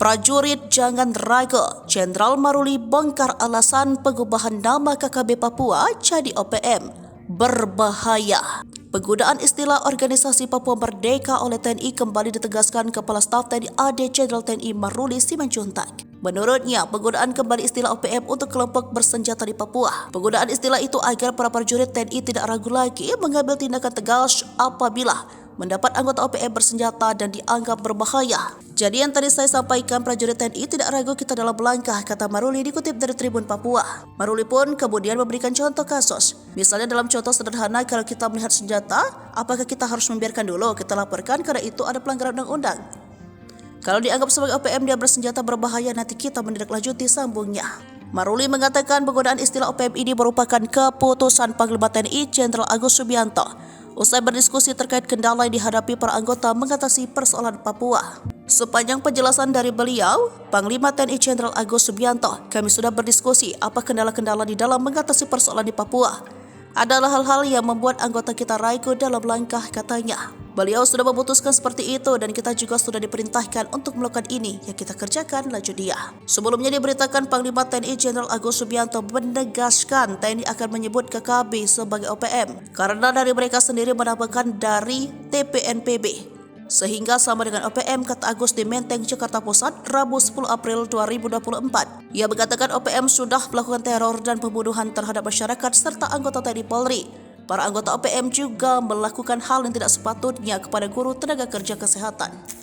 Prajurit jangan ragu, Jenderal Maruli bongkar alasan pengubahan nama KKB Papua jadi OPM. Berbahaya. Penggunaan istilah Organisasi Papua Merdeka oleh TNI kembali ditegaskan Kepala Staf TNI AD Jenderal TNI Maruli Simanjuntak. Menurutnya, penggunaan kembali istilah OPM untuk kelompok bersenjata di Papua. Penggunaan istilah itu agar para prajurit TNI tidak ragu lagi mengambil tindakan tegas apabila mendapat anggota OPM bersenjata dan dianggap berbahaya. Jadi yang tadi saya sampaikan, prajurit TNI tidak ragu kita dalam langkah, kata Maruli dikutip dari Tribun Papua. Maruli pun kemudian memberikan contoh kasus. Misalnya dalam contoh sederhana, kalau kita melihat senjata, apakah kita harus membiarkan dulu kita laporkan karena itu ada pelanggaran undang-undang? Kalau dianggap sebagai OPM dia bersenjata berbahaya, nanti kita menindaklanjuti, sambungnya. Maruli mengatakan penggunaan istilah OPM ini merupakan keputusan Panglima TNI Jenderal Agus Subianto usai berdiskusi terkait kendala yang dihadapi para anggota mengatasi persoalan Papua. Sepanjang penjelasan dari beliau, Panglima TNI Jenderal Agus Subianto, kami sudah berdiskusi apa kendala-kendala di dalam mengatasi persoalan di Papua. Adalah hal-hal yang membuat anggota kita ragu dalam langkah, katanya. Beliau sudah memutuskan seperti itu dan kita juga sudah diperintahkan untuk melakukan ini yang kita kerjakan, lanjut dia. Sebelumnya diberitakan Panglima TNI Jenderal Agus Subianto menegaskan TNI akan menyebut KKB sebagai OPM karena dari mereka sendiri menambahkan dari TPNPB. Sehingga sama dengan OPM, kata Agus di Menteng, Jakarta Pusat, Rabu 10 April 2024. Ia mengatakan OPM sudah melakukan teror dan pembunuhan terhadap masyarakat serta anggota TNI Polri. Para anggota OPM juga melakukan hal yang tidak sepatutnya kepada guru tenaga kerja kesehatan.